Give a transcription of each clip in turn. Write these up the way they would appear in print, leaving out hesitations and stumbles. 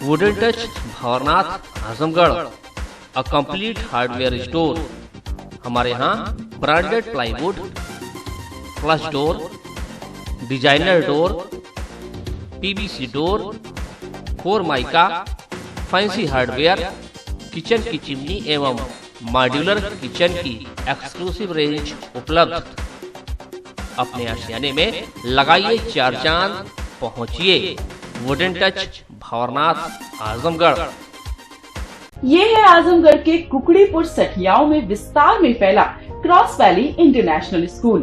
Wooden touch Bhanwarnath Azamgarh, a complete hardware store. हमारे यहाँ branded plywood, flush door, designer door, PVC door, Formica, fancy hardware, kitchen की chimney एवं modular kitchen की exclusive range उपलब्ध। अपने आशियाने में लगाइए 4 चांद, पहुंचिए वुडन टच भंवरनाथ आजमगढ़। ये है आजमगढ़ के कुकड़ीपुर सठियाओं में विस्तार में फैला cross valley international school.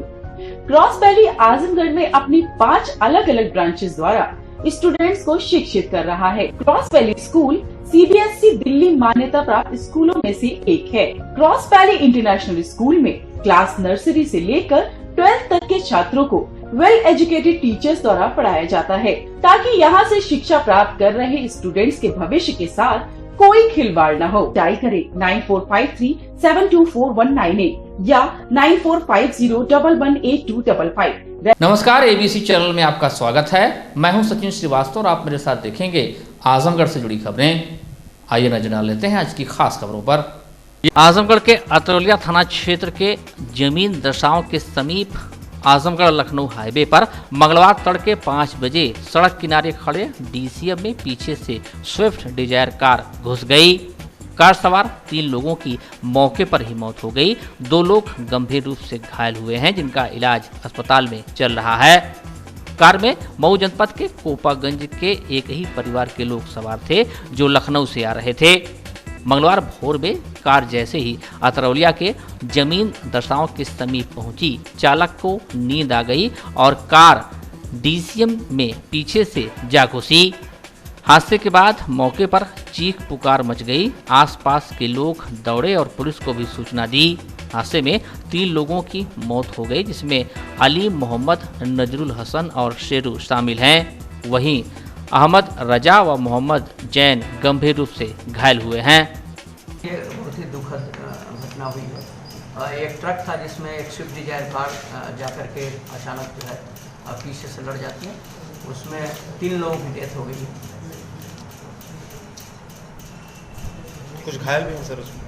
Cross valley Azamgarh में अपनी 5 अलग अलग ब्रांचेस द्वारा स्टूडेंट्स को शिक्षित कर रहा है। Cross valley school CBSE Delhi मान्यता प्राप्त स्कूलों में से एक है। क्रॉस वैली इंटरनेशनल स्कूल में क्लास नर्सरी से लेकर 12th तक के छात्रों को वेल एजुकेटेड टीचर्स द्वारा पढ़ाया जाता है, ताकि यहाँ से शिक्षा प्राप्त कर रहे स्टूडेंट्स के भविष्य के साथ कोई खिलवाड़ न हो। डायल करें 9453724198 या 9450118255। नमस्कार, एबीसी चैनल में आपका स्वागत है। मैं हूं सचिन श्रीवास्तव और आप मेरे साथ देखेंगे आजमगढ़ से जुड़ी खबरें। आइए नजर डाल लेते हैं आज की खास खबरों पर। आजमगढ़ के अतरौलिया थाना क्षेत्र के जमीन दशाओं के समीप आजमगढ़ लखनऊ हाईवे पर मंगलवार तड़के 5 बजे सड़क किनारे खड़े डीसीएम में पीछे से स्विफ्ट डिजायर कार घुस गई। कार सवार 3 लोगों की मौके पर ही मौत हो गई। 2 लोग गंभीर रूप से घायल हुए हैं, जिनका इलाज अस्पताल में चल रहा है। कार में मऊ जनपद के कोपागंज के एक ही परिवार के लोग सवार थे, जो लखनऊ से आ रहे थे। मंगलवार भोर में कार जैसे ही अतरौलिया के जमीन दशाओं के समीप पहुंची, चालक को नींद आ गई और कार डीसीएम में पीछे से जा घुसी। हादसे के बाद मौके पर चीख पुकार मच गई। आसपास के लोग दौड़े और पुलिस को भी सूचना दी। हादसे में 3 लोगों की मौत हो गई, जिसमें अलीम मोहम्मद, नजरुल हसन और शेरू शामिल हैं। वहीं अहमद रजा व मोहम्मद जैन गंभीर रूप से घायल हुए हैं। ये बहुत ही दुखद घटना हुई है। एक ट्रक था जिसमें एक स्विफ्ट डिजायर कार जाकर के अचानक जो है पीछे से लड़ जाती है, उसमें 3 लोगों की डेथ हो गई है। कुछ घायल भी हैं सर उसमें?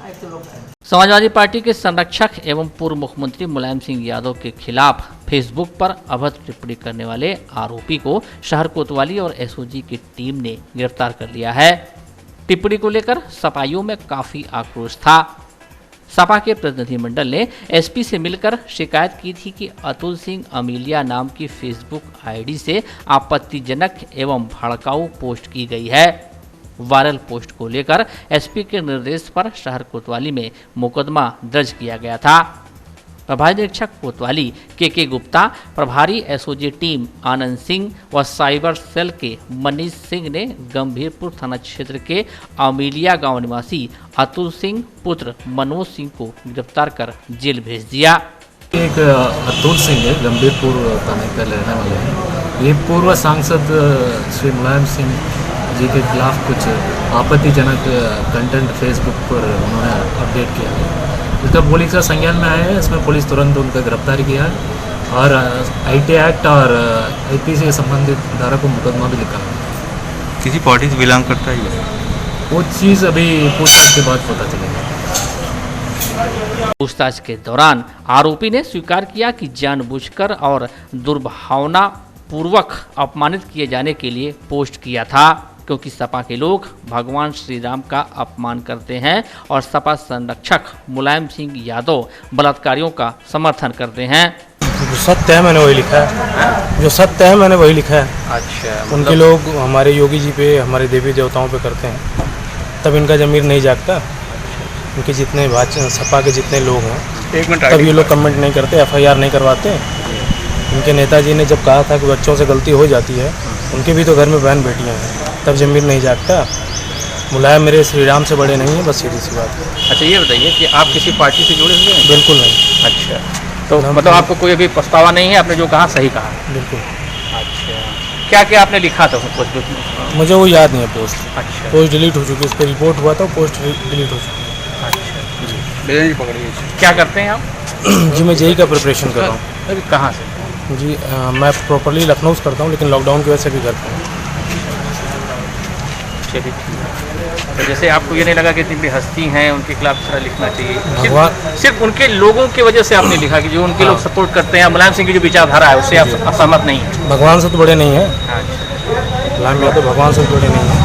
एक तो लोग घायल। समाजवादी पार्टी के संरक्षक एवं पूर्व मुख्यमंत्री मुलायम सिंह यादव के खिलाफ फेसबुक पर अभद्र टिप्पणी करने वाले आरोपी को शहर कोतवाली और एसओजी की टीम ने गिरफ्तार कर लिया है। टिप्पणी को लेकर सपाइयों में काफी आक्रोश था। सपा के प्रतिनिधिमंडल ने एसपी से मिलकर शिकायत की थी कि अतुल सिंह अमीलिया नाम की फेसबुक आईडी से आपत्तिजनक एवं भड़काऊ पोस्ट की गई है। वायरल पोस्ट को लेकर एसपी के निर्देश पर शहर कोतवाली में मुकदमा दर्ज किया गया था। प्रभारी निरीक्षक कोतवाली के गुप्ता, प्रभारी एसओजी टीम आनंद सिंह व साइबर सेल के मनीष सिंह ने गंभीरपुर थाना क्षेत्र के अमीलिया गांव निवासी अतुल सिंह पुत्र मनोज सिंह को गिरफ्तार कर जेल भेज दिया। एक अतुल सिंह है, गंभीरपुर थाने का रहने वाले हैं। ये पूर्व सांसद श्री मुलायम सिंह जी के खिलाफ कुछ आपत्तिजनक कंटेंट फेसबुक पर उन्होंने अपडेट किया है। इसका पुलिस का संज्ञान में आया है। इसमें पुलिस तुरंत उनका गिरफ्तार किया है और आईटी एक्ट और आईपीसी से संबंधित धारा को मुकदमा भी लिखा है। किसी पार्टी से बिलोंग करता है? वो चीज़ अभी पूछताछ के बाद पता चलेगा। पूछताछ के दौरान आरोपी ने स्वीकार किया कि जानबूझकर और दुर्भावना पूर्वक अपमानित किए जाने के लिए पोस्ट किया था, क्योंकि सपा के लोग भगवान श्री राम का अपमान करते हैं और सपा संरक्षक मुलायम सिंह यादव बलात्कारियों का समर्थन करते हैं। जो सत्य है मैंने वही लिखा है। जो सत्य है मैंने वही लिखा है। अच्छा, उनके लोग हमारे योगी जी पे, हमारे देवी देवताओं पे करते हैं, तब इनका ज़मीर नहीं जागता। उनके जितने सपा के जितने लोग हैं, तब ये लोग कमेंट नहीं करते, FIR नहीं करवाते। उनके नेताजी ने जब कहा था कि बच्चों से गलती हो जाती है, उनके भी तो घर में बहन बेटियां हैं, तब ज़मीर नहीं जागता। मुलायम मेरे श्री राम से बड़े नहीं हैं, बस सीधी सी बात है। अच्छा, ये बताइए कि आप किसी पार्टी से जुड़े हुए हैं? बिल्कुल नहीं। अच्छा, तो मतलब आपको कोई अभी पछतावा नहीं है? आपने जो कहा सही कहा? बिल्कुल। अच्छा, क्या क्या आपने लिखा था उस पोस्ट में? मुझे वो याद नहीं है पोस्ट। अच्छा, पोस्ट डिलीट हो चुकी है, इस पर रिपोर्ट हुआ था, पोस्ट डिलीट हो चुकी है। अच्छा जी, पकड़िए। क्या करते हैं आप? जी मैं जेई का प्रिपरेशन कर रहा हूँ। अभी कहाँ से? जी मैं प्रॉपरली लखनऊ से करता हूँ, लेकिन लॉकडाउन की वजह से भी करता हूँ। चलिए ठीक है। तो जैसे आपको ये नहीं लगा कि इतनी बड़ी हस्ती हैं उनके खिलाफ इस तरह लिखना चाहिए? सिर्फ उनके लोगों की वजह से आपने लिखा कि जो उनके लोग सपोर्ट करते हैं, मुलायम सिंह की जो विचारधारा है उससे आप असहमत नहीं है? भगवान से तो बड़े नहीं है, अच्छा। मुलायम यादव भगवान से बड़े नहीं है।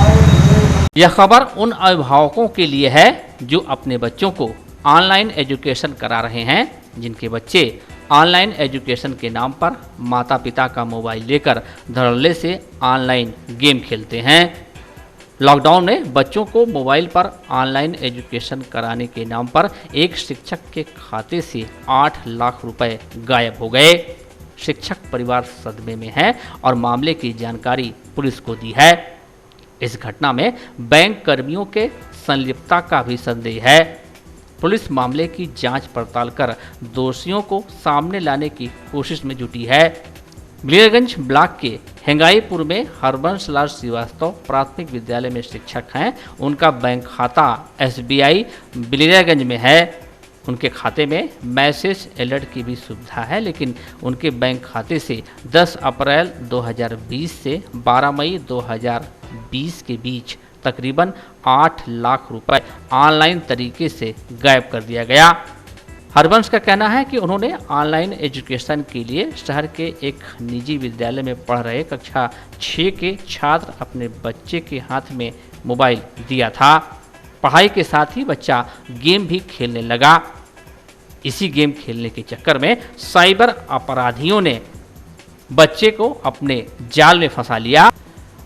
यह खबर उन अभिभावकों के लिए है जो अपने बच्चों को ऑनलाइन एजुकेशन करा रहे हैं, जिनके बच्चे ऑनलाइन एजुकेशन के नाम पर माता पिता का मोबाइल लेकर धड़ल्ले से ऑनलाइन गेम खेलते हैं। लॉकडाउन में बच्चों को मोबाइल पर ऑनलाइन एजुकेशन कराने के नाम पर एक शिक्षक के खाते से 8 लाख रुपए गायब हो गए। शिक्षक परिवार सदमे में है और मामले की जानकारी पुलिस को दी है। इस घटना में बैंक कर्मियों के संलिप्तता का भी संदेह है। पुलिस मामले की जांच पड़ताल कर दोषियों को सामने लाने की कोशिश में जुटी है। बिलियरगंज ब्लॉक के हेंगाईपुर में हरबंश लाल श्रीवास्तव प्राथमिक विद्यालय में शिक्षक हैं। उनका बैंक खाता SBI बिलियरगंज में है। उनके खाते में मैसेज अलर्ट की भी सुविधा है, लेकिन उनके बैंक खाते से 10 अप्रैल 2020 से 12 मई 2020 के बीच तकरीबन 8 लाख रुपए ऑनलाइन तरीके से गायब कर दिया गया। हरबंश का कहना है कि उन्होंने ऑनलाइन एजुकेशन के लिए शहर के एक निजी विद्यालय में पढ़ रहे कक्षा 6 के छात्र अपने बच्चे के हाथ में मोबाइल दिया था। पढ़ाई के साथ ही बच्चा गेम भी खेलने लगा। इसी गेम खेलने के चक्कर में साइबर अपराधियों ने बच्चे को अपने जाल में फंसा लिया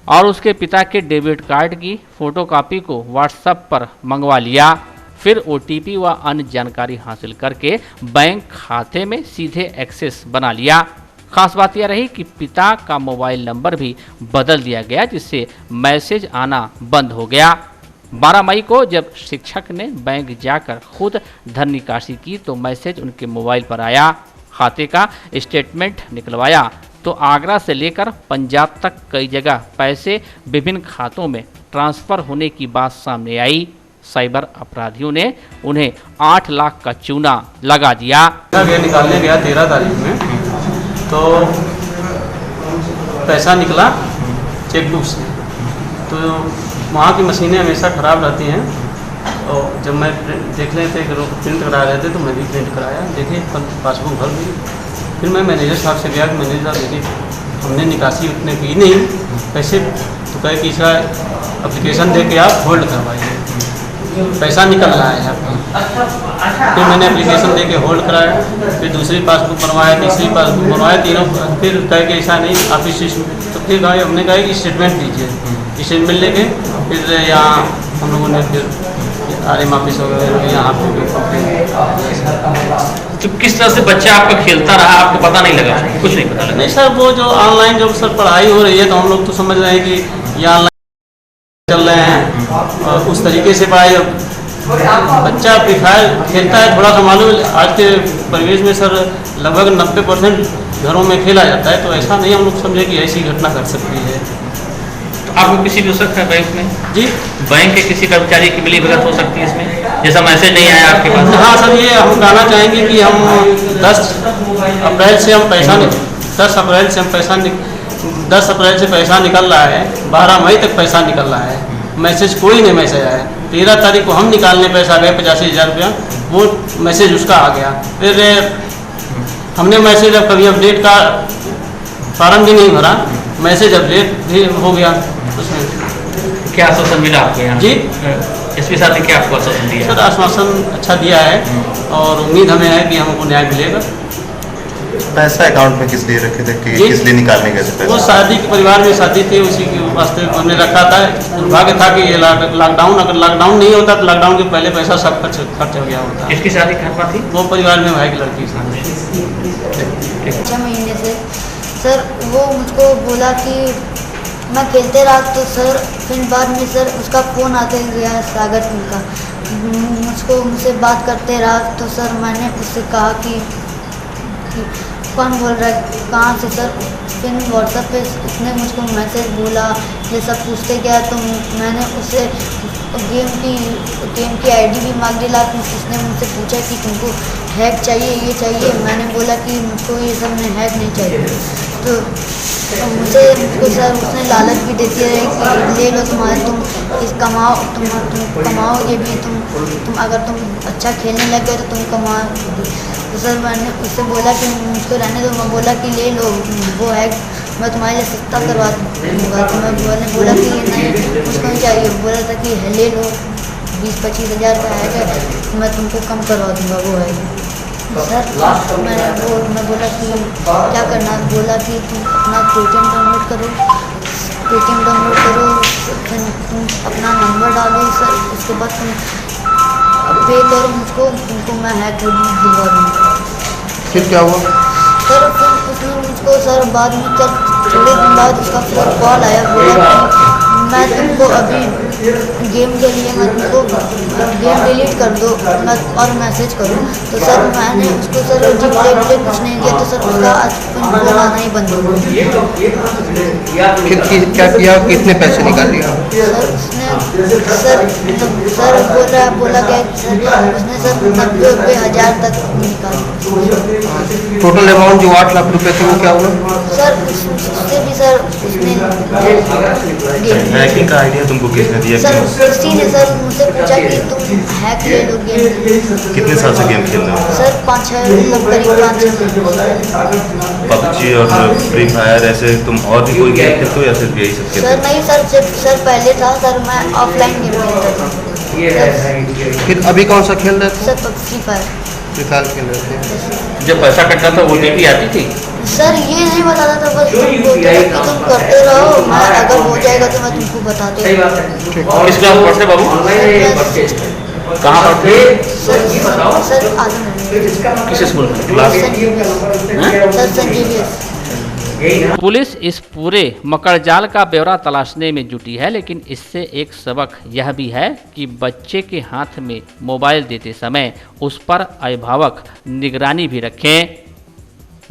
और उसके पिता के डेबिट कार्ड की फोटोकॉपी को व्हाट्सएप पर मंगवा लिया। फिर OTP व अन्य जानकारी हासिल करके बैंक खाते में सीधे एक्सेस बना लिया। खास बात यह रही कि पिता का मोबाइल नंबर भी बदल दिया गया, जिससे मैसेज आना बंद हो गया। 12 मई को जब शिक्षक ने बैंक जाकर खुद धन निकासी की तो मैसेज उनके मोबाइल पर आया। खाते का स्टेटमेंट निकलवाया तो आगरा से लेकर पंजाब तक कई जगह पैसे विभिन्न खातों में ट्रांसफ़र होने की बात सामने आई। साइबर अपराधियों ने उन्हें 8 लाख का चूना लगा दिया। निकालने गया 13 तारीख में, तो पैसा निकला चेकबुक से। तो वहाँ की मशीनें हमेशा ख़राब रहती हैं, और जब मैं देख रहे थे कि प्रिंट करा रहे थे तो मैं भी प्रिंट कराया, देखिए पासबुक भर गई। फिर मैं मैनेजर साहब से गया कि मैनेजर साहब देखिए हमने निकासी उतने की नहीं पैसे, तो कहे कि इसका एप्लीकेशन दे के आप होल्ड करवाइए, पैसा निकल रहा है आपका। फिर मैंने एप्लीकेशन दे के होल्ड कराया, फिर दूसरी पासबुक बनवाया, तीसरी पासबुक बनवाया, तीनों। फिर कहे कि ऐसा नहीं आप इस, तो फिर कहा हमने कहा कि स्टेटमेंट दीजिए। स्टेटमेंट लेके फिर यहाँ हम लोगों ने फिर RM ऑफिस वगैरह यहाँ पे। तो किस तरह से बच्चा आपका खेलता रहा, आपको पता नहीं लगा? कुछ नहीं पता लगा? नहीं सर, वो जो ऑनलाइन जब सर पढ़ाई हो रही है तो हम लोग तो समझ रहे हैं कि ये ऑनलाइन चल रहे हैं, और उस तरीके से पढ़ाई। बच्चा फ्री फायर खेलता है, थोड़ा सा मालूम। आज के परिवेश में सर लगभग 90% घरों में खेला जाता है, तो ऐसा नहीं हम लोग समझे कि ऐसी घटना कर सकती है। आपको किसी भी हो सकता है बैंक में? जी, बैंक के किसी कर्मचारी की मिलीभगत हो सकती है इसमें, जैसा मैसेज नहीं आया आपके पास? हाँ सर, ये हम कहना चाहेंगे कि हम 10 अप्रैल से हम पैसा 10 अप्रैल से हम पैसा 10 अप्रैल से पैसा निकल रहा है, 12 मई तक पैसा निकल रहा है, मैसेज कोई नहीं मैसेज आया। 13 तारीख को हम निकालने पैसा गए 85,000 रुपया, वो मैसेज उसका आ गया। फिर हमने मैसेज अब कभी अपडेट का फॉर्म भी नहीं भरा, मैसेज अपडेट भी हो गया उसमें। क्या आश्वासन मिला आपको यहाँ? जी, एसपी साहब ने क्या आपको आश्वासन दिया? सर आश्वासन अच्छा दिया है और उम्मीद हमें है कि हमको न्याय मिलेगा। पैसा अकाउंट में किस लिए रखे थे, किस लिए निकालने गए थे पैसा? वो शादी के परिवार में शादी थी, उसी के वास्ते हमने रखा था। दुर्भाग्य था कि ये लॉकडाउन, अगर लॉकडाउन नहीं होता तो लॉकडाउन के पहले पैसा सब खर्च हो गया होता। किसकी शादी कहाँ थी? वो परिवार में भाई की लड़की शादी। 6 महीने से सर वो मुझको बोला कि मैं खेलते रहा, तो सर फिर बाद में सर उसका फ़ोन आते गया सागर उनका, मुझसे बात करते रहा। तो सर मैंने उससे कहा कि कौन बोल रहा है, कहाँ से सर? फिर व्हाट्सएप पे उसने मुझको मैसेज बोला, ये सब पूछते गया। तो मैंने उसे गेम की आईडी भी मांग दिला। उसने मुझसे पूछा कि तुमको हैक चाहिए, ये चाहिए। मैंने बोला कि मुझको ये सब में हैक नहीं चाहिए। तो मुझको सर उसने लालच भी देती रही कि ले लो तुम्हारे, तुम इस कमाओ, तुम कमाओगे भी, तुम अगर तुम अच्छा खेलने लग गए तो तुम कमाओ। तो सर मैंने उससे बोला कि मुझको रहने दो। मैं बोला कि ले लो, वो हैक मैं तुम्हारे लिए सस्ता करवा दूँगा। तो मैंने बोला कि नहीं मुझको नहीं चाहिए। बोला था कि ले लो, 20-25 हज़ार का है, मैं तुमको कम करवा दूँगा वो है। सर मैं बोला कि क्या करना है। बोला कि तुम अपना पेटीएम डाउनलोड करो, फिर तुम अपना नंबर डालो सर, उसके बाद तुम पे करो मुझको, तुमको मैं हैक दिलवा दूँगा। फिर क्या हुआ सर? फिर उसने मुझको सर बाद में थोड़े दिन बाद उसका फोन कॉल आया। बोला कि मैं तुमको अभी गेम के लिए मैं तुमको गेम डिलीट कर दो और मैसेज करूँ। तो सर मैंने उसको सर रिप्लाई कुछ नहीं किया। तो सर उसका फोन आना ही बंद हो गया। फिर क्या किया, कितने पैसे निकाल लिया? सर उसने सर बोला क्या उसने सर 90,000 तक निकाला। टोटल अमाउंट जो 8 लाख रुपए थे वो क्या हुआ? सर उससे भी सर उसने हैकिंग का आइडिया तुमको किसने दिया? सर किसी ने सर मुझसे पूछा कि तुम हैक ले लो गेम। कितने साल से गेम खेल रहे हो? सर 5-6 करीब 5-6। पबजी और फ्री फायर ऐसे तुम और भी कोई गेम खेलते हो या सिर्फ यही सब खेलते सर नहीं सर पहले था सर, मैं ऑफलाइन गेम खेलता था। फिर अभी कौन सा खेल रहे थे? सर फ्री फायर खेल रहे थे। जब पैसा कटता था OTP आती थी? सर ये नहीं बताता था, बस तुम बोलते कि तुम करते रहो, मैं अगर हो जाएगा तो मैं तुमको बताते रहूँगा। किस क्लास में पढ़ते बाबू? कहाँ पढ़ते? सर आजमगढ़। किस स्कूल में? क्लास? सर संजीवियस। पुलिस इस पूरे मकड़जाल का ब्यौरा तलाशने में जुटी है, लेकिन इससे एक सबक यह भी है कि बच्चे के हाथ में मोबाइल देते समय उस पर अभिभावक निगरानी भी रखें,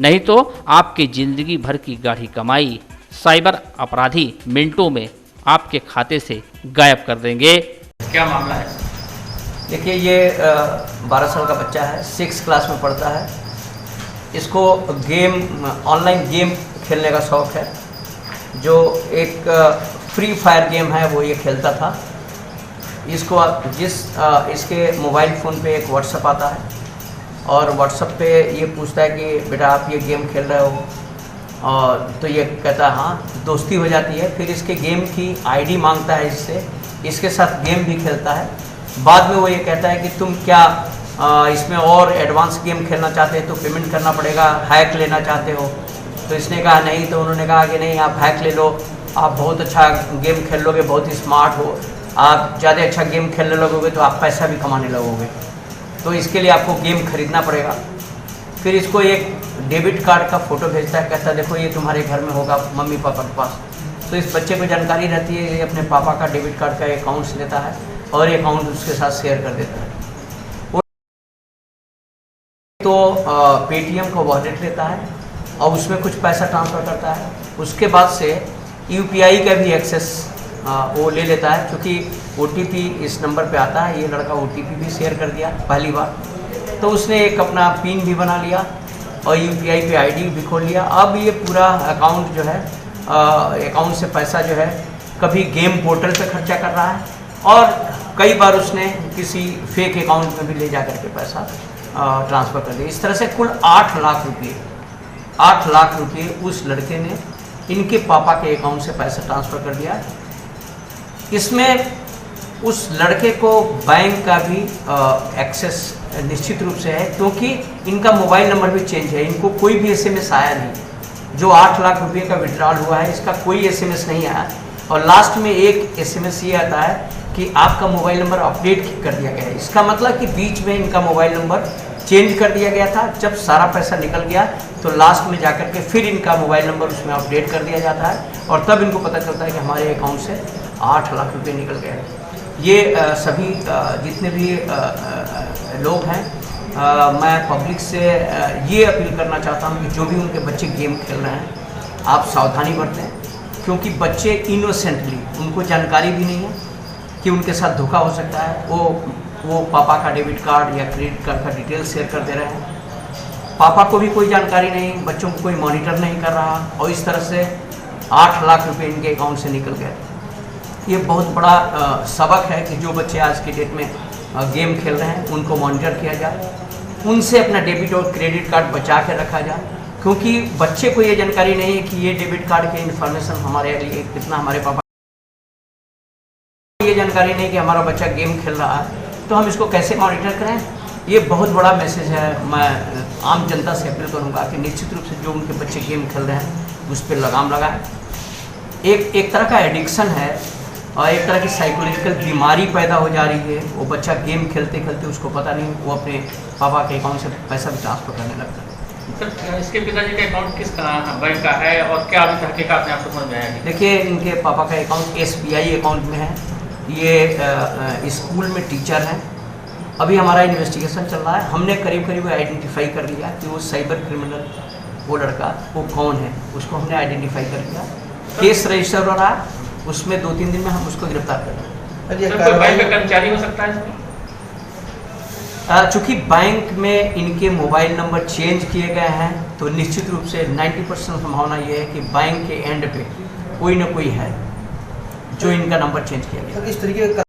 नहीं तो आपकी जिंदगी भर की गाढ़ी कमाई साइबर अपराधी मिनटों में आपके खाते से गायब कर देंगे। क्या मामला है? देखिए ये 12 साल का बच्चा है, 6 क्लास में पढ़ता है। इसको ऑनलाइन गेम खेलने का शौक़ है। जो एक फ्री फायर गेम है वो ये खेलता था। इसको इसके मोबाइल फ़ोन पे एक व्हाट्सएप आता है और व्हाट्सएप पे ये पूछता है कि बेटा आप ये गेम खेल रहे हो, और तो ये कहता है हाँ, दोस्ती हो जाती है। फिर इसके गेम की आईडी मांगता है इससे, इसके साथ गेम भी खेलता है। बाद में वो ये कहता है कि तुम क्या इसमें और एडवांस गेम खेलना चाहते हैं तो पेमेंट करना पड़ेगा, हैक लेना चाहते हो? तो इसने कहा नहीं। तो उन्होंने कहा कि नहीं, आप हैक ले लो, आप बहुत अच्छा गेम खेल लोगे, बहुत ही स्मार्ट हो, आप ज़्यादा अच्छा गेम खेलने लगोगे तो आप पैसा भी कमाने लगोगे, तो इसके लिए आपको गेम खरीदना पड़ेगा। फिर इसको एक डेबिट कार्ड का फ़ोटो भेजता है, कहता है देखो ये तुम्हारे घर में होगा मम्मी पापा के पास। तो इस बच्चे को जानकारी रहती है, ये अपने पापा का डेबिट कार्ड का अकाउंट्स लेता है और ये अकाउंट उसके साथ शेयर कर देता है। तो पेटीएम का वॉलेट लेता है और उसमें कुछ पैसा ट्रांसफ़र करता है। उसके बाद से UPI का भी एक्सेस वो ले लेता है, क्योंकि OTP इस नंबर पे आता है। ये लड़का OTP भी शेयर कर दिया पहली बार, तो उसने एक अपना पिन भी बना लिया और UPI पे ID भी खोल लिया। अब ये पूरा अकाउंट जो है अकाउंट से पैसा जो है कभी गेम पोर्टल पे खर्चा कर रहा है और कई बार उसने किसी फेक अकाउंट में भी ले जा करके पैसा ट्रांसफ़र कर दिया। इस तरह से कुल 8 लाख रुपये उस लड़के ने इनके पापा के अकाउंट से पैसा ट्रांसफ़र कर दिया। इसमें उस लड़के को बैंक का भी एक्सेस निश्चित रूप से है, क्योंकि इनका मोबाइल नंबर भी चेंज है। इनको कोई भी SMS आया नहीं। जो 8 लाख रुपये का विड्रॉल हुआ है इसका कोई SMS नहीं आया, और लास्ट में एक SMS ये आता है कि आपका मोबाइल नंबर अपडेट कर दिया गया है। इसका मतलब कि बीच में इनका मोबाइल नंबर चेंज कर दिया गया था। जब सारा पैसा निकल गया तो लास्ट में जाकर के फिर इनका मोबाइल नंबर उसमें अपडेट कर दिया जाता है और तब इनको पता चलता है कि हमारे अकाउंट से 8 लाख रुपये निकल गए। ये सभी जितने भी लोग हैं, मैं पब्लिक से ये अपील करना चाहता हूँ कि जो भी उनके बच्चे गेम खेल रहे हैं आप सावधानी बरतें, क्योंकि बच्चे इनोसेंटली, उनको जानकारी भी नहीं है, कि उनके साथ धोखा हो सकता है। वो पापा का डेबिट कार्ड या क्रेडिट कार्ड का डिटेल शेयर कर दे रहे हैं। पापा को भी कोई जानकारी नहीं, बच्चों को कोई मॉनिटर नहीं कर रहा, और इस तरह से 8 लाख रुपए इनके अकाउंट से निकल गए। ये बहुत बड़ा सबक है कि जो बच्चे आज की डेट में गेम खेल रहे हैं उनको मॉनिटर किया जाए, उनसे अपना डेबिट और क्रेडिट कार्ड बचा के रखा जाए, क्योंकि बच्चे को ये जानकारी नहीं है कि ये डेबिट कार्ड की इन्फॉर्मेशन हमारे लिए कितना, हमारे पापा ये जानकारी नहीं कि हमारा बच्चा गेम खेल रहा है, तो हम इसको कैसे मॉनिटर करें। ये बहुत बड़ा मैसेज है। मैं आम जनता से अपील करूंगा कि निश्चित रूप से जो उनके बच्चे गेम खेल रहे हैं उस पर लगाम लगाएं। एक तरह का एडिक्शन है और एक तरह की साइकोलॉजिकल बीमारी पैदा हो जा रही है। वो बच्चा गेम खेलते खेलते उसको पता नहीं, वो अपने पापा के अकाउंट से पैसा भी ट्रांसफर करने लगता है। सर, इसके पिताजी का अकाउंट किस बैंक का है और क्या अभी तहकीकात में आपको समझ में आया? देखिए, इनके पापा का अकाउंट SBI अकाउंट में है। ये स्कूल में टीचर हैं। अभी हमारा इन्वेस्टिगेशन चल रहा है। हमने करीब आइडेंटिफाई कर लिया कि वो साइबर क्रिमिनल, वो लड़का वो कौन है, उसको हमने आइडेंटिफाई कर लिया। केस रजिस्टर हो रहा है, उसमें 2-3 दिन में हम उसको गिरफ्तार कर लेंगे। कोई बैंक का कर्मचारी हो सकता है इसमें? चूँकि बैंक में इनके मोबाइल नंबर चेंज किए गए हैं, तो निश्चित रूप से 90% संभावना ये है कि बैंक के एंड पे कोई ना कोई है जो इनका नंबर चेंज किया गया। इस तरीके का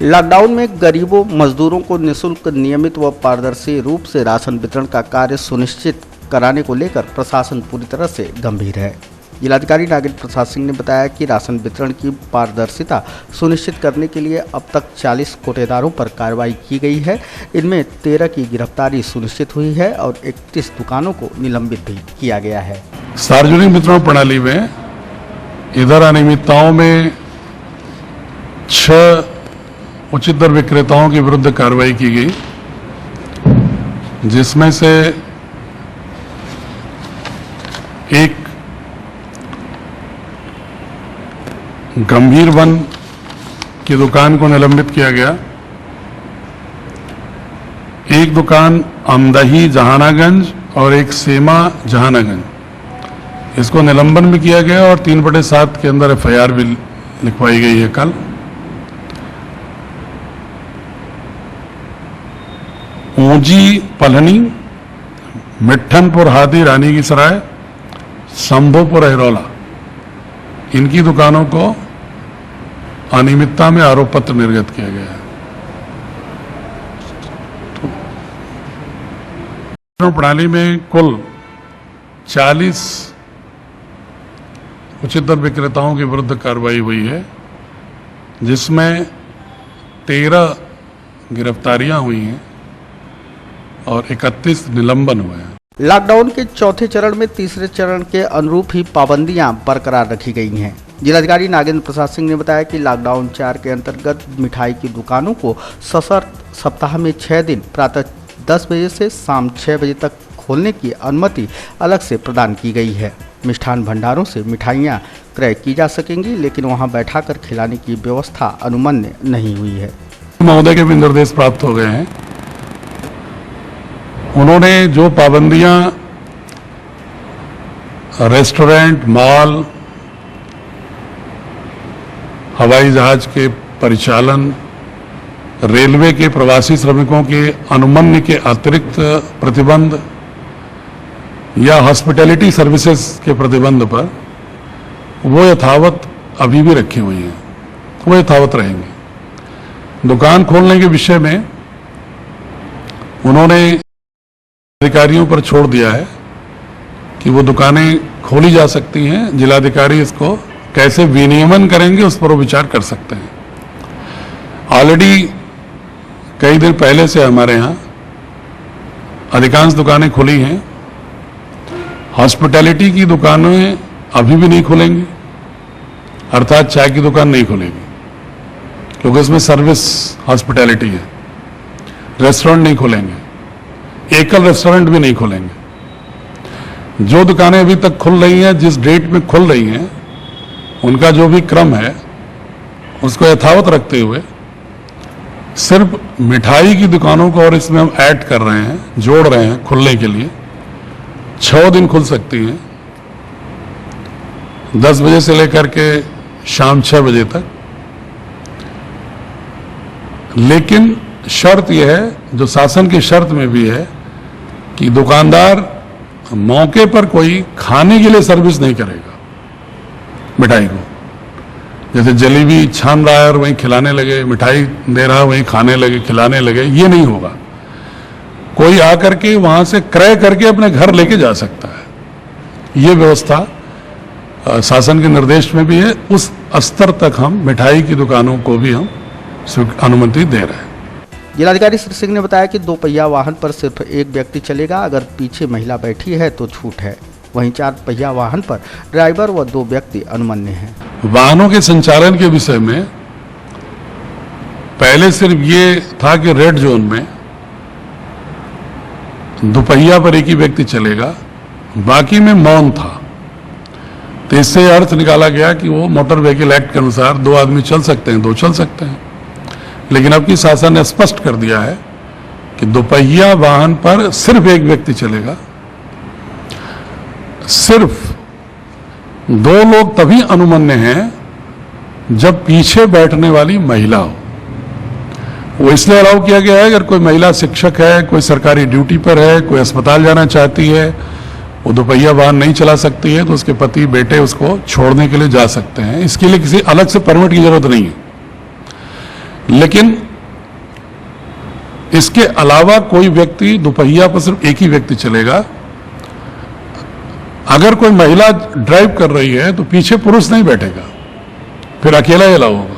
लॉकडाउन में गरीबों मजदूरों को निःशुल्क, नियमित व पारदर्शी रूप से राशन वितरण का कार्य सुनिश्चित कराने को लेकर प्रशासन पूरी तरह से गंभीर है। जिलाधिकारी नागेंद्र प्रसाद सिंह ने बताया कि राशन वितरण की पारदर्शिता सुनिश्चित करने के लिए अब तक 40 कोटेदारों पर कार्रवाई की गई है। इनमें 13 की गिरफ्तारी सुनिश्चित हुई है और 31 दुकानों को निलंबित भी किया गया है। सार्वजनिक वितरण प्रणाली में इधर अनियमितताओं में 6 उचित दर विक्रेताओं के विरुद्ध कार्रवाई की गई, जिसमें से एक गंभीर वन की दुकान को निलंबित किया गया, एक दुकान अमदही जहानागंज और एक सेमा जहानागंज, इसको निलंबन भी किया गया और 3/7 के अंदर FIR भी लिखवाई गई है। कल ऊंजी पलहनी, मिट्ठनपुर हादी रानी की सराय, शंभोपुर अहरौला, इनकी दुकानों को अनियमितता में आरोप पत्र निर्गत किया गया है। तो प्रणाली में कुल 40 उचित दर विक्रेताओं के विरुद्ध कार्रवाई हुई है, जिसमें 13 गिरफ्तारियां हुई हैं और 31 निलंबन हुए हैं। लॉकडाउन के चौथे चरण में तीसरे चरण के अनुरूप ही पाबंदियां बरकरार रखी गई हैं। जिलाधिकारी नागेंद्र प्रसाद सिंह ने बताया कि लॉकडाउन 4 के अंतर्गत मिठाई की दुकानों को सशर्त सप्ताह में 6 दिन प्रातः 10 बजे से शाम 6 बजे तक खोलने की अनुमति अलग से प्रदान की गई है। मिष्ठान भंडारों से मिठाइयां क्रय की जा सकेंगी, लेकिन वहां बैठाकर खिलाने की व्यवस्था अनुमन्य नहीं हुई है। महोदय के भी निर्देश प्राप्त हो गए हैं। उन्होंने जो पाबंदियां रेस्टोरेंट, मॉल, हवाई जहाज के परिचालन, रेलवे के प्रवासी श्रमिकों के अनुमन्य के अतिरिक्त प्रतिबंध या हॉस्पिटैलिटी सर्विसेज के प्रतिबंध पर वो यथावत अभी भी रखी हुई हैं, वो यथावत रहेंगे। दुकान खोलने के विषय में उन्होंने अधिकारियों पर छोड़ दिया है कि वो दुकानें खोली जा सकती हैं। जिलाधिकारी इसको कैसे विनियमन करेंगे उस पर वो विचार कर सकते हैं। ऑलरेडी कई दिन पहले से हमारे यहाँ अधिकांश दुकानें खुली हैं। हॉस्पिटैलिटी की दुकानें अभी भी नहीं खुलेंगी, अर्थात चाय की दुकान नहीं खुलेगी क्योंकि इसमें सर्विस हॉस्पिटैलिटी है। रेस्टोरेंट नहीं खुलेंगे, एकल रेस्टोरेंट भी नहीं खुलेंगे। जो दुकानें अभी तक खुल रही हैं, जिस डेट में खुल रही हैं, उनका जो भी क्रम है उसको यथावत रखते हुए सिर्फ मिठाई की दुकानों को और इसमें हम ऐड कर रहे हैं, जोड़ रहे हैं खुलने के लिए। 6 दिन खुल सकती हैं, 10 बजे से लेकर के शाम 6 बजे तक। लेकिन शर्त यह है, जो शासन की शर्त में भी है, कि दुकानदार मौके पर कोई खाने के लिए सर्विस नहीं करेगा मिठाई को। जैसे जलेबी छान रहा है और वहीं खिलाने लगे, मिठाई दे रहा है वहीं खाने लगे खिलाने लगे, ये नहीं होगा। कोई आकर के वहां से क्रय करके अपने घर लेके जा सकता है। ये व्यवस्था शासन के निर्देश में भी है। उस स्तर तक हम मिठाई की दुकानों को भी हम अनुमति दे रहे हैं। जिलाधिकारी श्री सिंह ने बताया कि 2 पहिया वाहन पर सिर्फ एक व्यक्ति चलेगा। अगर पीछे महिला बैठी है तो छूट है। वहीं 4 पहिया वाहन पर ड्राइवर व 2 व्यक्ति अनुमन्य हैं। वाहनों के संचालन के विषय में पहले सिर्फ ये था कि रेड जोन में 2 पहिया पर एक ही व्यक्ति चलेगा, बाकी में मौन था। तो इससे अर्थ निकाला गया कि वो मोटर व्हीकल एक्ट के अनुसार 2 आदमी चल सकते हैं, 2 चल सकते हैं। लेकिन अब की शासन ने स्पष्ट कर दिया है कि 2 पहिया वाहन पर सिर्फ एक व्यक्ति चलेगा। सिर्फ 2 लोग तभी अनुमन्य हैं जब पीछे बैठने वाली महिला हो। वो इसलिए अलाउ किया गया है, अगर कोई महिला शिक्षक है, कोई सरकारी ड्यूटी पर है, कोई अस्पताल जाना चाहती है, वो 2 पहिया वाहन नहीं चला सकती है, तो उसके पति बेटे उसको छोड़ने के लिए जा सकते हैं। इसके लिए किसी अलग से परमिट की जरूरत नहीं है। लेकिन इसके अलावा कोई व्यक्ति 2 पहिया पर सिर्फ एक ही व्यक्ति चलेगा। अगर कोई महिला ड्राइव कर रही है तो पीछे पुरुष नहीं बैठेगा, फिर अकेला ही अलाउ होगा।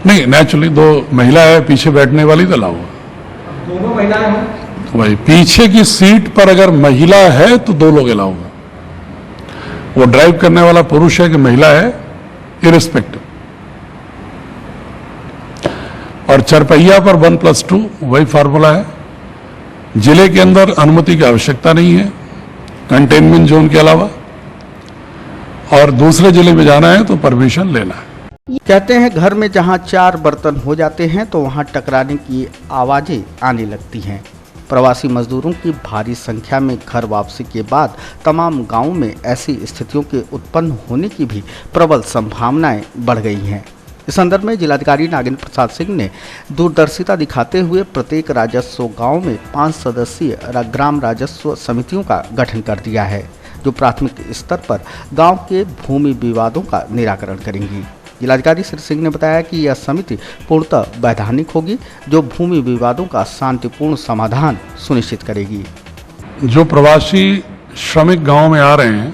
नहीं, नेचुरली 2 महिला है, पीछे बैठने वाली तो अलाउ होगा। दोनों महिलाएं हैं वही पीछे की सीट पर अगर महिला है तो 2 लोग अलाउ होगा। वो ड्राइव करने वाला पुरुष है कि महिला है, इरिस्पेक्टिव। और 4 पहिया पर 1+2 वही फार्मूला है। जिले के अंदर अनुमति की आवश्यकता नहीं है कंटेनमेंट जोन के अलावा, और दूसरे जिले में जाना है तो परमिशन लेना है। कहते हैं घर में जहां 4 बर्तन हो जाते हैं तो वहां टकराने की आवाजें आने लगती हैं। प्रवासी मजदूरों की भारी संख्या में घर वापसी के बाद तमाम गांवों में ऐसी स्थितियों के उत्पन्न होने की भी प्रबल संभावनाएं बढ़ गई हैं। इस संदर्भ में जिलाधिकारी नागेंद्र प्रसाद सिंह ने दूरदर्शिता दिखाते हुए प्रत्येक राजस्व गांव में 5 सदस्यीय ग्राम राजस्व समितियों का गठन कर दिया है, जो प्राथमिक स्तर पर गांव के भूमि विवादों का निराकरण करेंगी। जिलाधिकारी श्री सिंह ने बताया कि यह समिति पूर्णतः वैधानिक होगी, जो भूमि विवादों का शांतिपूर्ण समाधान सुनिश्चित करेगी। जो प्रवासी श्रमिक गांव में आ रहे हैं,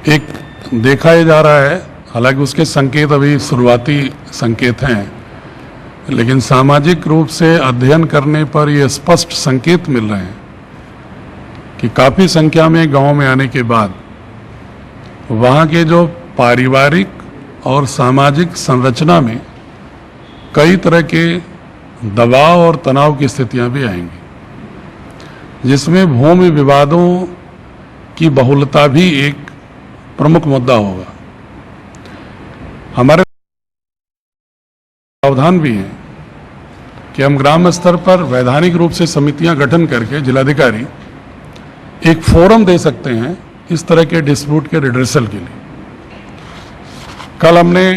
एक देखा ही जा रहा है, हालांकि उसके संकेत अभी शुरुआती संकेत हैं, लेकिन सामाजिक रूप से अध्ययन करने पर ये स्पष्ट संकेत मिल रहे हैं कि काफ़ी संख्या में गांव में आने के बाद वहाँ के जो पारिवारिक और सामाजिक संरचना में कई तरह के दबाव और तनाव की स्थितियां भी आएंगी, जिसमें भूमि विवादों की बहुलता भी एक प्रमुख मुद्दा होगा। हमारे प्रावधान भी है कि हम ग्राम स्तर पर वैधानिक रूप से समितियां गठन करके जिलाधिकारी एक फोरम दे सकते हैं इस तरह के डिस्प्यूट के रिड्रेसल के लिए। कल हमने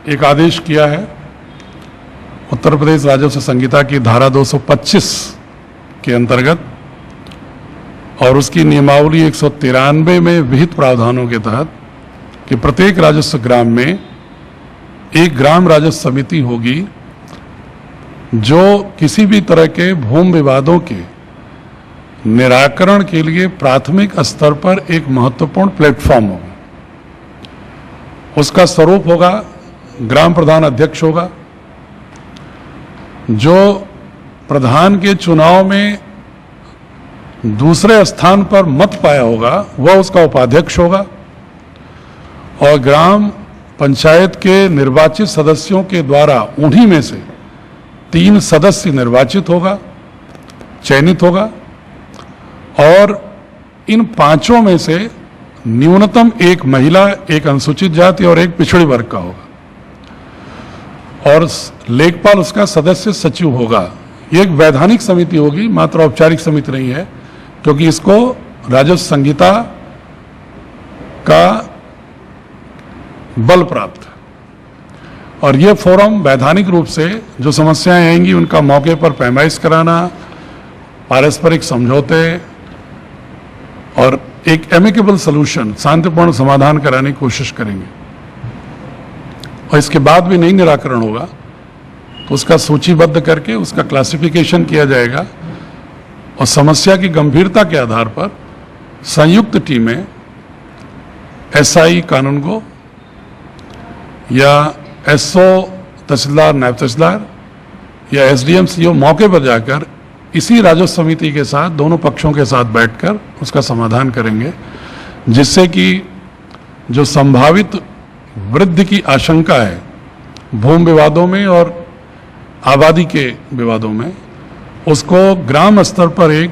एक आदेश किया है उत्तर प्रदेश राजस्व संहिता की धारा 225 के अंतर्गत, और उसकी नियमावली 193 में विहित प्रावधानों के तहत कि प्रत्येक राजस्व ग्राम में एक ग्राम राजस्व समिति होगी, जो किसी भी तरह के भूमि विवादों के निराकरण के लिए प्राथमिक स्तर पर एक महत्वपूर्ण प्लेटफॉर्म होगा। उसका स्वरूप होगा ग्राम प्रधान अध्यक्ष होगा, जो प्रधान के चुनाव में दूसरे स्थान पर मत पाया होगा वह उसका उपाध्यक्ष होगा, और ग्राम पंचायत के निर्वाचित सदस्यों के द्वारा उन्हीं में से 3 सदस्य निर्वाचित होगा, चयनित होगा, और इन 5 में से न्यूनतम 1 महिला, 1 अनुसूचित जाति और 1 पिछड़े वर्ग का होगा, और लेखपाल उसका सदस्य सचिव होगा। ये एक वैधानिक समिति होगी, मात्र औपचारिक समिति नहीं है, क्योंकि इसको राजस्व संहिता का बल प्राप्त है। और ये फोरम वैधानिक रूप से जो समस्याएं आएंगी उनका मौके पर पैमाइश कराना, पारस्परिक समझौते और एक एमिकेबल सॉल्यूशन, शांतिपूर्ण समाधान कराने की कोशिश करेंगे। और इसके बाद भी नहीं निराकरण होगा तो उसका सूचीबद्ध करके उसका क्लासिफिकेशन किया जाएगा और समस्या की गंभीरता के आधार पर संयुक्त टीमें एसआई कानूनगो या एसओ तहसीलदार, नायब तहसीलदार या एसडीएम सीओ मौके पर जाकर इसी राजस्व समिति के साथ दोनों पक्षों के साथ बैठकर उसका समाधान करेंगे, जिससे कि जो संभावित वृद्धि की आशंका है भूमि विवादों में और आबादी के विवादों में, उसको ग्राम स्तर पर एक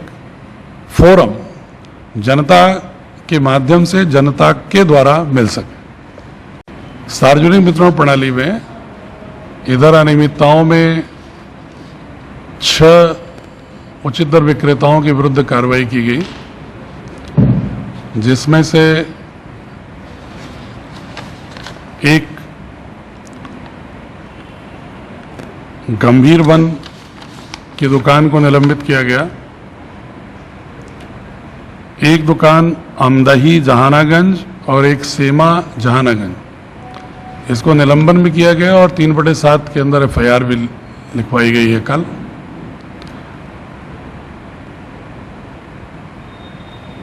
फोरम जनता के माध्यम से जनता के द्वारा मिल सके। सार्वजनिक वितरण प्रणाली में इधर अनियमितताओं में 6 उचित दर विक्रेताओं के विरुद्ध कार्रवाई की गई, जिसमें से एक गंभीर वन की दुकान को निलंबित किया गया, एक दुकान अमदही जहानागंज और एक सेमा जहानागंज, इसको निलंबन भी किया गया और 3/7 के अंदर FIR भी लिखवाई गई है। कल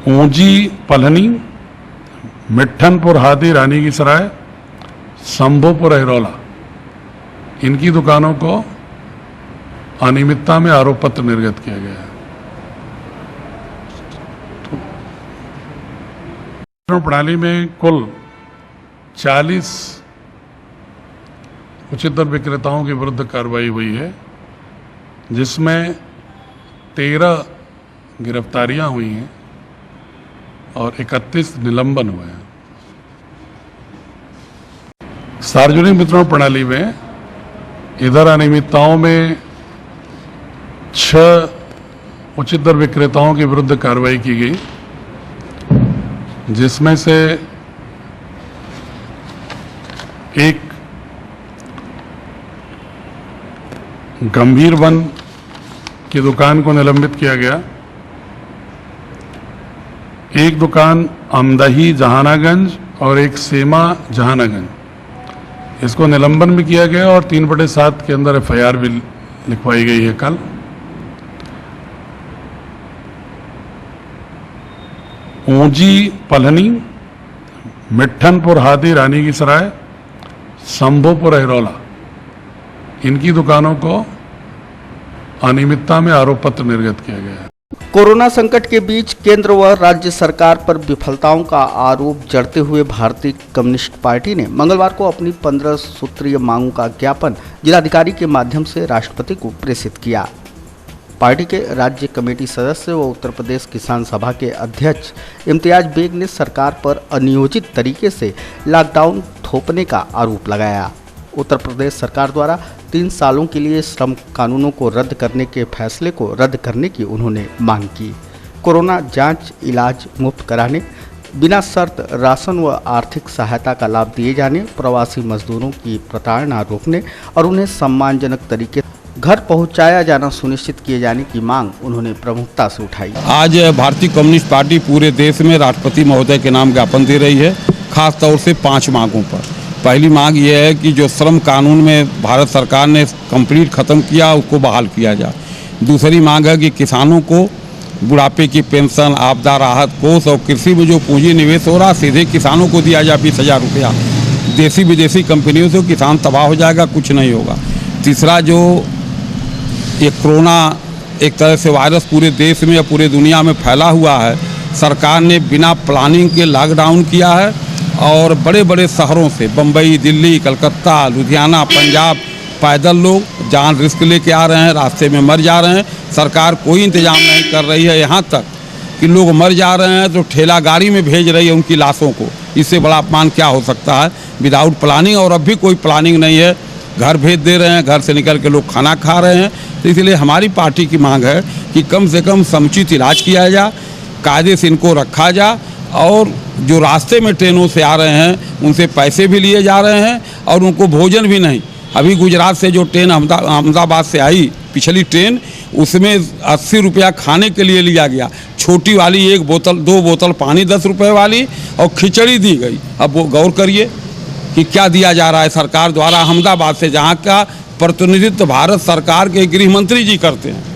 ऊंजी पलहनी, मिट्ठनपुर हादी, रानी की सराय, शंभोपुर अहरौला, इनकी दुकानों को अनियमितता में आरोप पत्र निर्गत किया गया है। प्रणाली में कुल 40 उचित दर विक्रेताओं के विरुद्ध कार्रवाई हुई है, जिसमें 13 गिरफ्तारियां हुई हैं और 31 निलंबन हुए हैं। सार्वजनिक वितरण प्रणाली में इधर अनियमितताओं में 6 उचित दर विक्रेताओं के विरुद्ध कार्रवाई की गई, जिसमें से एक गंभीर वन की दुकान को निलंबित किया गया, एक दुकान अमदही जहानागंज और एक सेमा जहानागंज, इसको निलंबन भी किया गया और 3/7 के अंदर FIR भी लिखवाई गई है। कल ऊंजी पलहनी, मिट्ठनपुर हादी, रानी की सराय, शंभोपुर अहरौला, इनकी दुकानों को अनियमितता में आरोप पत्र निर्गत किया गया है। कोरोना संकट के बीच केंद्र व राज्य सरकार पर विफलताओं का आरोप जड़ते हुए भारतीय कम्युनिस्ट पार्टी ने मंगलवार को अपनी 15 सूत्रीय मांगों का ज्ञापन जिलाधिकारी के माध्यम से राष्ट्रपति को प्रेषित किया। पार्टी के राज्य कमेटी सदस्य व उत्तर प्रदेश किसान सभा के अध्यक्ष इम्तियाज बेग ने सरकार पर अनियोजित तरीके से लॉकडाउन थोपने का आरोप लगाया। उत्तर प्रदेश सरकार द्वारा 3 सालों के लिए श्रम कानूनों को रद्द करने के फैसले को रद्द करने की उन्होंने मांग की। कोरोना जांच, इलाज मुफ्त कराने, बिना शर्त राशन व आर्थिक सहायता का लाभ दिए जाने, प्रवासी मजदूरों की प्रताड़ना रोकने और उन्हें सम्मानजनक तरीके घर पहुंचाया जाना सुनिश्चित किए जाने की मांग उन्होंने प्रमुखता से उठाई। आज भारतीय कम्युनिस्ट पार्टी पूरे देश में राष्ट्रपति महोदय के नाम ज्ञापन दे रही है, खास तौर से 5 मांगों पर। पहली मांग ये है कि जो श्रम कानून में भारत सरकार ने कंप्लीट ख़त्म किया उसको बहाल किया जाए। दूसरी मांग है कि किसानों को बुढ़ापे की पेंशन, आपदा राहत कोष और कृषि में जो पूंजी निवेश हो रहा सीधे किसानों को दिया जाए 20,000 रुपया। देसी विदेशी कंपनियों से किसान तबाह हो जाएगा, कुछ नहीं होगा। तीसरा, जो ये कोरोना एक तरह से वायरस पूरे देश में या पूरे दुनिया में फैला हुआ है, सरकार ने बिना प्लानिंग के लॉकडाउन किया है और बड़े बड़े शहरों से बम्बई, दिल्ली, कलकत्ता, लुधियाना, पंजाब पैदल लोग जान रिस्क लेके आ रहे हैं, रास्ते में मर जा रहे हैं। सरकार कोई इंतजाम नहीं कर रही है, यहाँ तक कि लोग मर जा रहे हैं तो ठेला गाड़ी में भेज रही है उनकी लाशों को। इससे बड़ा अपमान क्या हो सकता है विदाउट प्लानिंग। और अब भी कोई प्लानिंग नहीं है, घर भेज दे रहे हैं, घर से निकल के लोग खाना खा रहे हैं। तो इसलिए हमारी पार्टी की मांग है कि कम से कम समुचित इलाज किया जाए, कायदे से इनको रखा जाए और जो रास्ते में ट्रेनों से आ रहे हैं उनसे पैसे भी लिए जा रहे हैं और उनको भोजन भी नहीं। अभी गुजरात से जो ट्रेन अहमदाबाद से आई पिछली ट्रेन, उसमें 80 रुपया खाने के लिए लिया गया। छोटी वाली 2 बोतल पानी 10 रुपये वाली और खिचड़ी दी गई। अब वो गौर करिए कि क्या दिया जा रहा है सरकार द्वारा अहमदाबाद से, जहाँ का प्रतिनिधित्व भारत सरकार के गृह मंत्री जी करते हैं।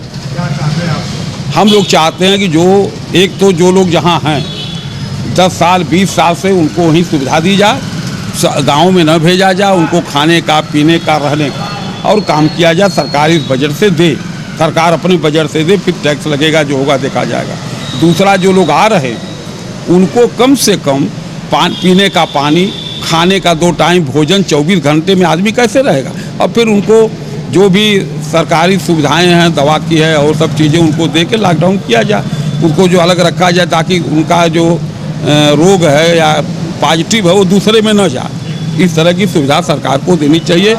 हम लोग चाहते हैं कि जो लोग जहाँ हैं 10 साल 20 साल से उनको वहीं सुविधा दी जाए, गाँव में न भेजा जाए, उनको खाने का, पीने का, रहने का और काम किया जाए। सरकार इस बजट से दे, सरकार अपने बजट से दे, फिर टैक्स लगेगा, जो होगा देखा जाएगा। दूसरा, जो लोग आ रहे हैं उनको कम से कम पीने का पानी, खाने का 2 टाइम भोजन, 24 घंटे में आदमी कैसे रहेगा। और फिर उनको जो भी सरकारी सुविधाएं हैं, दवा की है और सब चीज़ें उनको दे के लॉकडाउन किया जाए, उनको जो अलग रखा जाए ताकि उनका जो रोग है या पॉजिटिव है वो दूसरे में न जाए। इस तरह की सुविधा सरकार को देनी चाहिए।